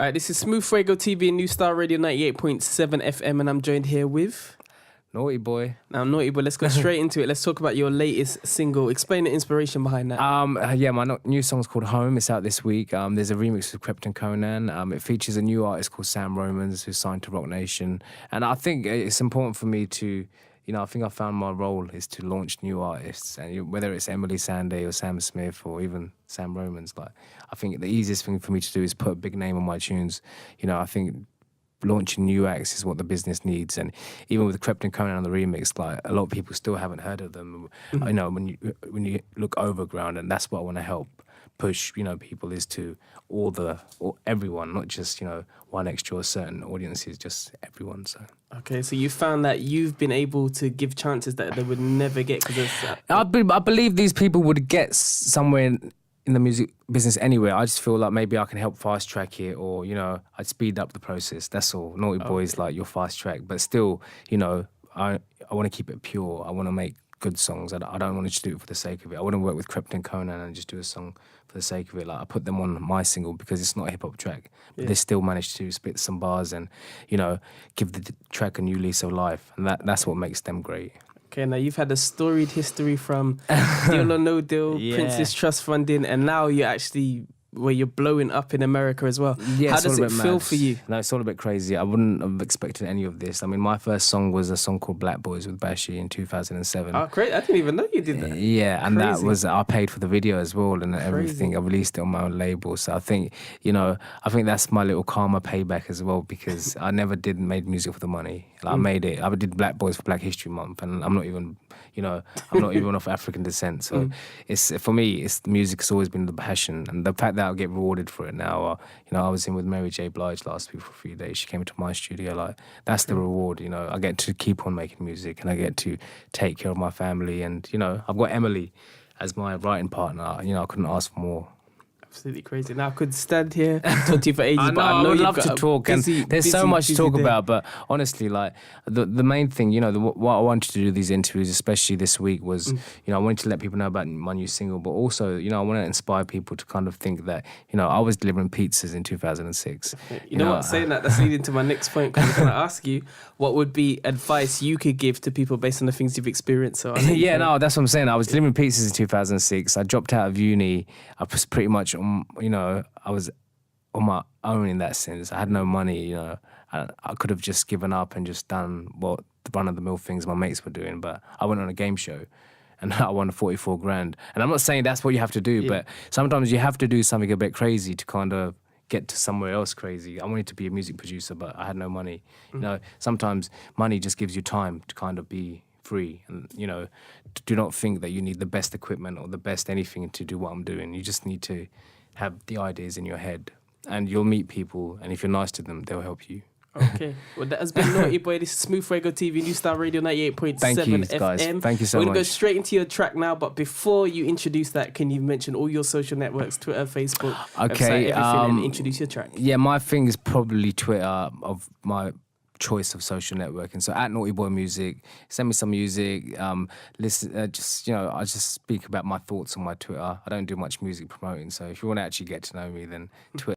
All right, this is Smooth Fuego TV and New Star Radio 98.7 FM, and I'm joined here with... Naughty Boy. Now, Naughty Boy, let's go straight into it. Let's talk about your latest single. Explain the inspiration behind that. Yeah, my new song's called Home. It's out this week. There's a remix with Krypton Conan. It features a new artist called Sam Romans, who's signed to Rock Nation. And I think it's important for me to... I think I found my role is to launch new artists, and whether it's Emily Sandé or Sam Smith or even Sam Romans, I think the easiest thing for me to do is put a big name on my tunes. I think launching new acts is what the business needs, and even with Krypton Conan on the remix, a lot of people still haven't heard of them. Mm-hmm. When you look overground, and that's what I want to help push, people is to everyone, not just, one extra or certain audiences, just everyone. So. Okay, so you found that you've been able to give chances that they would never get because of that. I believe these people would get somewhere in the music business anyway. I just feel like maybe I can help fast track it, or, I'd speed up the process. That's all. Naughty Boy is like your fast track, but still, I want to keep it pure. I want to make good songs. I don't want to just do it for the sake of it. I wouldn't work with Krypton Conan and just do a song for the sake of it. I put them on my single because it's not a hip-hop track, but they still managed to spit some bars and, give the track a new lease of life, and that's what makes them great. Okay, now you've had a storied history from Deal or No Deal, Prince's Trust Funding, and now you're actually... where you're blowing up in America as well. Yeah, how does it feel for you? No, it's all a bit crazy. I wouldn't have expected any of this. I mean, my first song was a song called Black Boys with Bashi in 2007. Oh, great. I didn't even know you did that. Yeah, and that was, I paid for the video as well and everything. I released it on my own label. So I think, that's my little karma payback as well, because I never made music for the money. I made it. I did Black Boys for Black History Month, and I'm not even, I'm not even of African descent. So for me, music has always been the passion, and the fact that I'll get rewarded for it now. I was in with Mary J. Blige last week for a few days. She came to my studio. That's the reward. I get to keep on making music, and I get to take care of my family. And I've got Emily as my writing partner. I couldn't ask for more. Absolutely crazy. Now I could stand here and talk to you for ages, but I know would you've love got to talk, and there's so much to talk about. But honestly, the main thing, what I wanted to do these interviews, especially this week, was I wanted to let people know about my new single, but also I want to inspire people to kind of think that I was delivering pizzas in 2006. You know what? Saying that's leading to my next point, because I'm going to ask you what would be advice you could give to people based on the things you've experienced. So that's what I'm saying. I was delivering pizzas in 2006. I dropped out of uni. I was pretty much I was on my own in that sense. I had no money, I could have just given up and just done what the run-of-the-mill things my mates were doing, but I went on a game show and I won 44 grand. And I'm not saying that's what you have to do, but sometimes you have to do something a bit crazy to kind of get to somewhere else crazy. I wanted to be a music producer, but I had no money. Sometimes money just gives you time to kind of be free, and do not think that you need the best equipment or the best anything to do what I'm doing. You just need to have the ideas in your head, and you'll meet people, and if you're nice to them, they'll help you. Okay, well, that has been Naughty Boy. This is Smooth Fuego TV, New Star Radio 98.7 Thank you, FM. guys. Thank you so much. We're going to go straight into your track now, but before you introduce that, can you mention all your social networks, Twitter, Facebook, website, everything, and introduce your track? Yeah, my thing is probably Twitter, of my choice of social networking. So at Naughty Boy Music, send me some music. Listen, I just speak about my thoughts on my Twitter. I don't do much music promoting, so if you want to actually get to know me, then Twitter.